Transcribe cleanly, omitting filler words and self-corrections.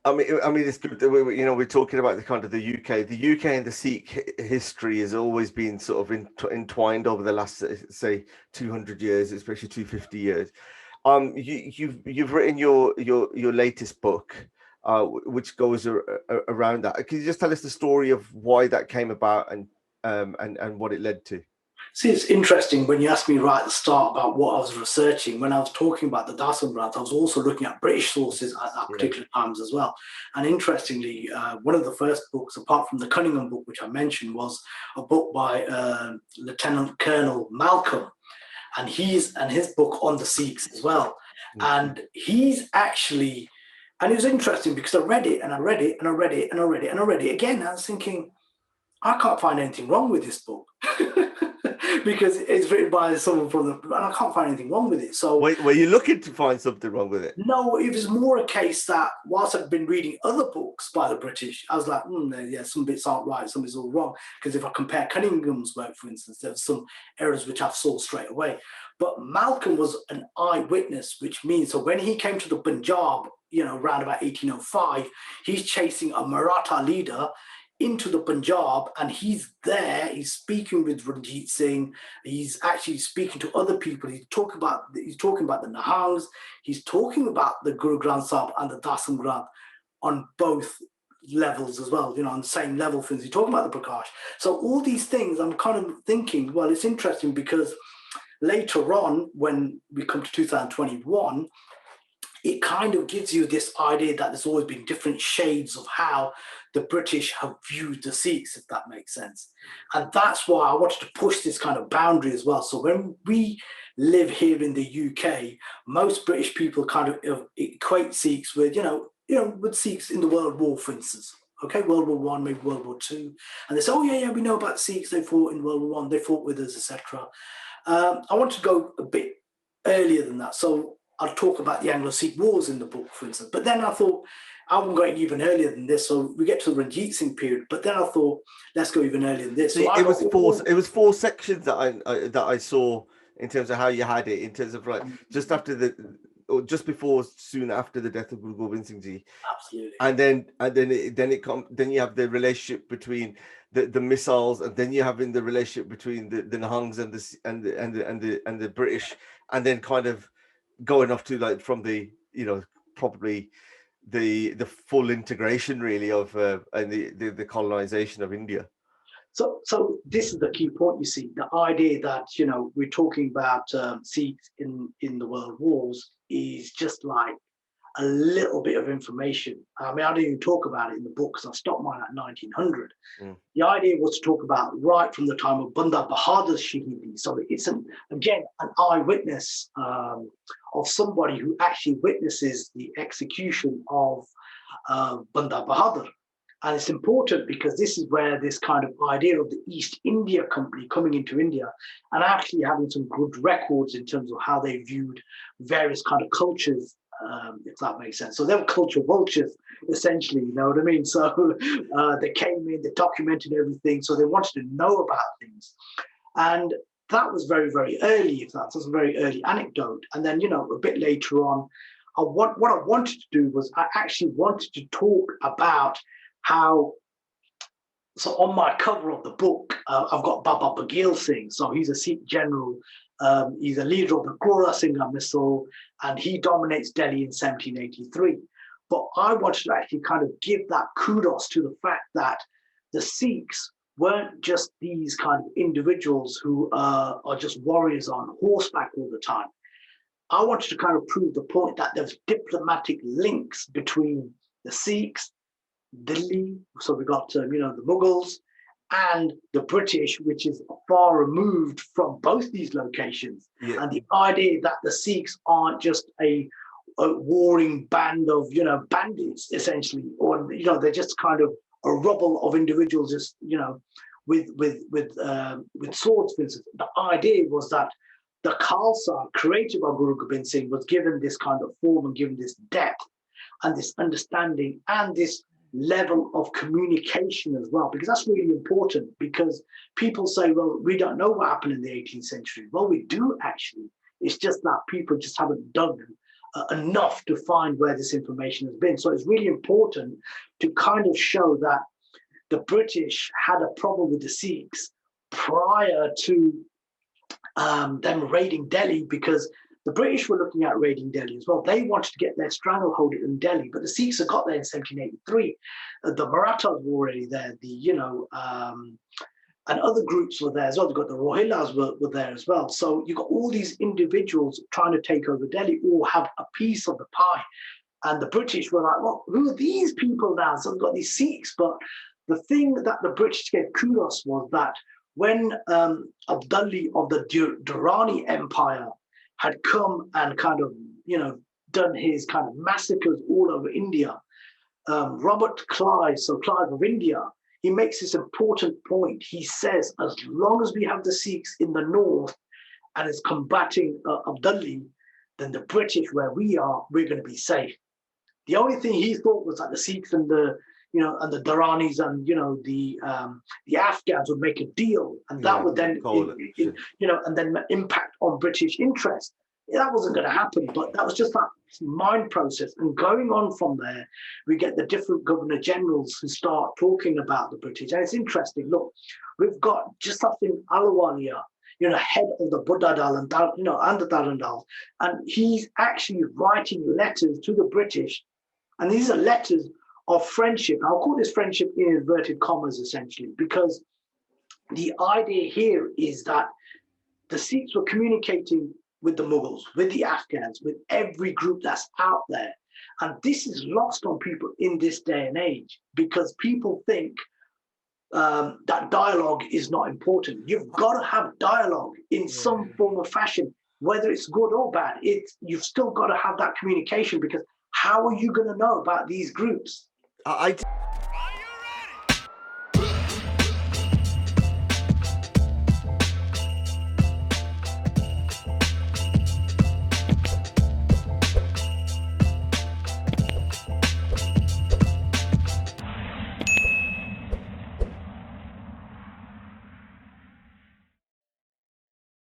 it's good that we're talking about the kind of the UK. The UK and the Sikh history has always been sort of entwined over the last, say, 200 years, especially 250 years. You've written your latest book, which goes around that. Can you just tell us the story of why that came about and what it led to? See, it's interesting when you asked me right at the start about what I was researching. When I was talking about the Dasam Granth, I was also looking at British sources at that particular times as well. And interestingly, one of the first books, apart from the Cunningham book, which I mentioned, was a book by Lieutenant Colonel Malcolm, and his book on the Sikhs as well. And he's actually, and it was interesting because I read it and I read it and I read it and I read it and I read it again. And I was thinking, I can't find anything wrong with this book. Because it's written by someone and I can't find anything wrong with it. So were you looking to find something wrong with it? No, it was more a case that whilst I've been reading other books by the British, I was like, yeah, some bits aren't right, some bits are all wrong. Because if I compare Cunningham's work, for instance, there's some errors which I saw straight away. But Malcolm was an eyewitness, which means, so when he came to the Punjab, around about 1805, he's chasing a Maratha leader into the Punjab, and he's there, he's speaking with Ranjit Singh, he's actually speaking to other people, he's talking about the Nihangs, he's talking about the Guru Granth Sahib and the Dasam Granth on both levels as well, on the same level, for instance, he's talking about the Prakash. So all these things, I'm kind of thinking, well, it's interesting because later on, when we come to 2021, it kind of gives you this idea that there's always been different shades of how the British have viewed the Sikhs, if that makes sense. And that's why I wanted to push this kind of boundary as well. So when we live here in the UK, most British people kind of equate Sikhs with, with Sikhs in the World War, for instance. Okay, World War One, maybe World War Two. And they say, oh, yeah, we know about Sikhs. They fought in World War One. They fought with us, etc. I want to go a bit earlier than that. So I'll talk about the Anglo-Sikh Wars in the book, for instance. But then I thought, I'm going even earlier than this. So we get to the Ranjit Singh period. But then I thought, let's go even earlier than this. So it was four sections that I saw in terms of how you had it, in terms of like just after just before, soon after the death of Guru Gobind Singh Ji. Absolutely. And then you have the relationship between the missiles, and then you have in the relationship between the Nihangs and the British, and then kind of going off to like from the probably the full integration really of and the colonization of India. So this is the key point, you see, the idea that we're talking about Sikhs in the world wars is just like a little bit of information. I mean, I didn't even talk about it in the book because I stopped mine at 1900. The idea was to talk about right from the time of Banda Bahadur's Shahidi. So it's again an eyewitness of somebody who actually witnesses the execution of Banda Bahadur. And it's important because this is where this kind of idea of the East India Company coming into India and actually having some good records in terms of how they viewed various kind of cultures, if that makes sense. So they were culture vultures, essentially, you know what I mean? So they came in, they documented everything, so they wanted to know about things. And that was very, very early, if that's a very early anecdote. And then, a bit later on, what I wanted to do was I actually wanted to talk about how, so on my cover of the book, I've got Baba Bagil Singh. So he's a Sikh general. He's a leader of the Gora Singha missile, and he dominates Delhi in 1783. But I wanted to actually kind of give that kudos to the fact that the Sikhs weren't just these kind of individuals who are just warriors on horseback all the time. I wanted to kind of prove the point that there's diplomatic links between the Sikhs, Delhi, so we got the Mughals, and the British, which is far removed from both these locations. Yeah. And the idea that the Sikhs aren't just a warring band of bandits, essentially, or they're just kind of a rubble of individuals, just with swords, for instance. The idea was that the Khalsa created by Guru Gobind Singh was given this kind of form and given this depth and this understanding and this level of communication as well, because that's really important. Because people say, well, we don't know what happened in the 18th century. Well, we do actually. It's just that people just haven't dug enough to find where this information has been. So it's really important to kind of show that the British had a problem with the Sikhs prior to them raiding Delhi, because the British were looking at raiding Delhi as well. They wanted to get their stranglehold in Delhi, but the Sikhs had got there in 1783. The Marathas were already there. And other groups were there as well. You've got the Rohillas were there as well. So you've got all these individuals trying to take over Delhi or have a piece of the pie. And the British were like, well, who are these people now? So we've got these Sikhs. But the thing that the British gave kudos was that when Abdali of the Durrani Empire had come and kind of, done his kind of massacres all over India, Robert Clive, so Clive of India, he makes this important point. He says, as long as we have the Sikhs in the north and is combating Abdali, then the British, where we are, we're going to be safe. The only thing he thought was that the Sikhs and the Duranis and the Afghans would make a deal, and that would then and then impact on British interest. That wasn't going to happen, but that was just that mind process. And going on from there, we get the different governor generals who start talking about the British. And it's interesting. Look, we've got Jasafin Alawalia, head of the Buddha-dal and the Darandal, and he's actually writing letters to the British, and these are letters of friendship. I'll call this friendship in inverted commas, essentially, because the idea here is that the Sikhs were communicating with the Mughals, with the Afghans, with every group that's out there. And this is lost on people in this day and age, because people think that dialogue is not important. You've got to have dialogue in some form or fashion, whether it's good or bad. You've still got to have that communication, because how are you going to know about these groups?